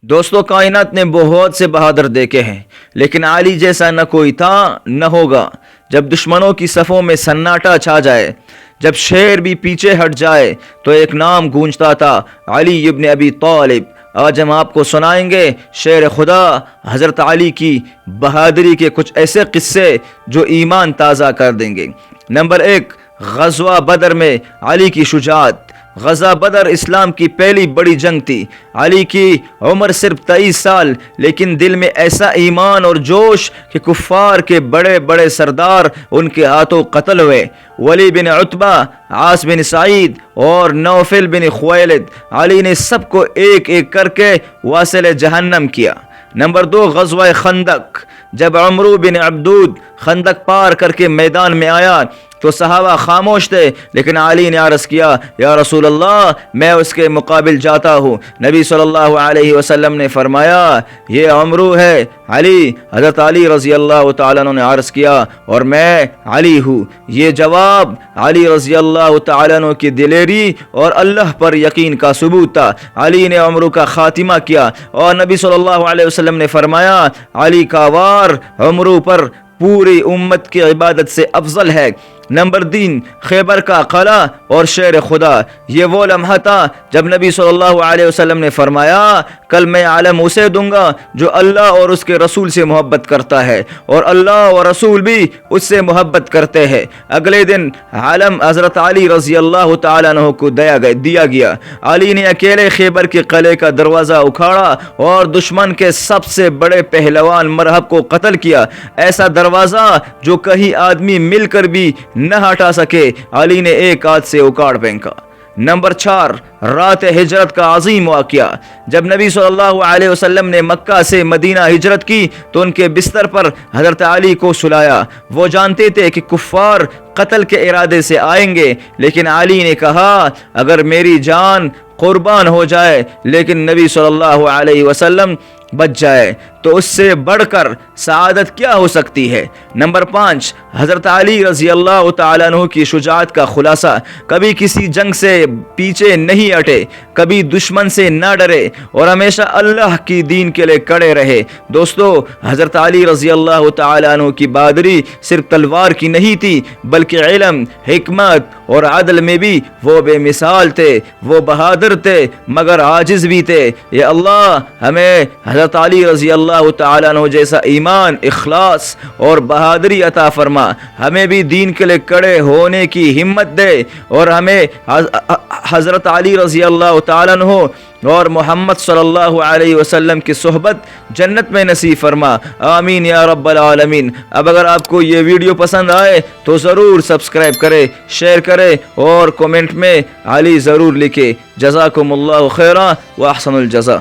دوستو کائنات نے بہت سے بہادر دیکھے ہیں، لیکن علی جیسا نہ کوئی تھا نہ ہوگا۔ جب دشمنوں کی صفوں میں سناٹا چھا جائے، جب شیر بھی پیچھے ہٹ جائے تو ایک نام گونجتا تھا، علی ابن ابی طالب۔ آج ہم آپ کو سنائیں گے شیر خدا حضرت علی کی بہادری کے کچھ ایسے قصے جو ایمان تازہ کر دیں گے۔ نمبر 1، غزوہ بدر میں علی کی شجاعت۔ غزوہ بدر اسلام کی پہلی بڑی جنگ تھی۔ علی کی عمر صرف 23 سال، لیکن دل میں ایسا ایمان اور جوش کہ کفار کے بڑے بڑے سردار ان کے ہاتھوں قتل ہوئے۔ ولی بن عتبہ، عاص بن سعید اور نوفل بن خویلد، علی نے سب کو ایک ایک کر کے واصل جہنم کیا۔ نمبر 2، غزوہ خندق۔ جب عمرو بن عبدود خندق پار کر کے میدان میں آیا تو صحابہ خاموش تھے، لیکن علی نے عرض کیا، یا رسول اللہ میں اس کے مقابل جاتا ہوں۔ نبی صلی اللہ علیہ وسلم نے فرمایا، یہ عمرو ہے۔ علی، حضرت علی رضی اللہ تعالیٰ عنہ نے عرض کیا، اور میں علی ہوں۔ یہ جواب علی رضی اللہ تعالیٰ عنہ کی دلیری اور اللہ پر یقین کا ثبوت تھا۔ علی نے عمرو کا خاتمہ کیا، اور نبی صلی اللہ علیہ وسلم نے فرمایا، علی کا وار عمرو پر پوری امت کی عبادت سے افضل ہے۔ نمبر 3، خیبر کا قلعہ اور شیر خدا۔ یہ وہ لمحہ تھا جب نبی صلی اللہ علیہ وسلم نے فرمایا، کل میں عالم اسے دوں گا جو اللہ اور اس کے رسول سے محبت کرتا ہے، اور اللہ اور رسول بھی اس سے محبت کرتے ہیں۔ اگلے دن عالم حضرت علی رضی اللہ تعالیٰ عنہ کو دیا گیا۔ علی نے اکیلے خیبر کے قلعے کا دروازہ اکھاڑا اور دشمن کے سب سے بڑے پہلوان مرہب کو قتل کیا۔ ایسا دروازہ جو کہیں آدمی مل کر بھی نہ ہٹا سکے، علی نے ایک ہاتھ سے اکاڑ پھینکا۔ نمبر 4، رات ہجرت کا عظیم واقعہ۔ جب نبی صلی اللہ علیہ وسلم نے مکہ سے مدینہ ہجرت کی تو ان کے بستر پر حضرت علی کو سلایا۔ وہ جانتے تھے کہ کفار قتل کے ارادے سے آئیں گے، لیکن علی نے کہا، اگر میری جان قربان ہو جائے لیکن نبی صلی اللہ علیہ وسلم بچ جائے تو اس سے بڑھ کر سعادت کیا ہو سکتی ہے۔ نمبر 5، حضرت علی رضی اللہ تعالیٰ عنہ کی شجاعت کا خلاصہ۔ کبھی کسی جنگ سے پیچھے نہیں ہٹے، کبھی دشمن سے نہ ڈرے، اور ہمیشہ اللہ کی دین کے لیے کڑے رہے۔ دوستو، حضرت علی رضی اللہ تعالیٰ عنہ کی بہادری صرف تلوار کی نہیں تھی، بلکہ علم، حکمت اور عدل میں بھی وہ بے مثال تھے۔ وہ بہادر تھے مگر عاجز بھی تھے۔ یا اللہ ہمیں حضرت علی رضی اللہ تعالیٰ عنہ جیسا ایمان، اخلاص اور بہادری عطا فرما۔ ہمیں بھی دین کے لیے کڑے ہونے کی ہمت دے، اور ہمیں حضرت علی رضی اللہ تعالیٰ عنہ اور محمد صلی اللہ علیہ وسلم کی صحبت جنت میں نصیب فرما۔ آمین یا رب العالمین۔ اب اگر آپ کو یہ ویڈیو پسند آئے تو ضرور سبسکرائب کرے، شیئر کرے، اور کومنٹ میں علی ضرور لکھے۔ جزاکم اللہ خیرا و احسن الجزا۔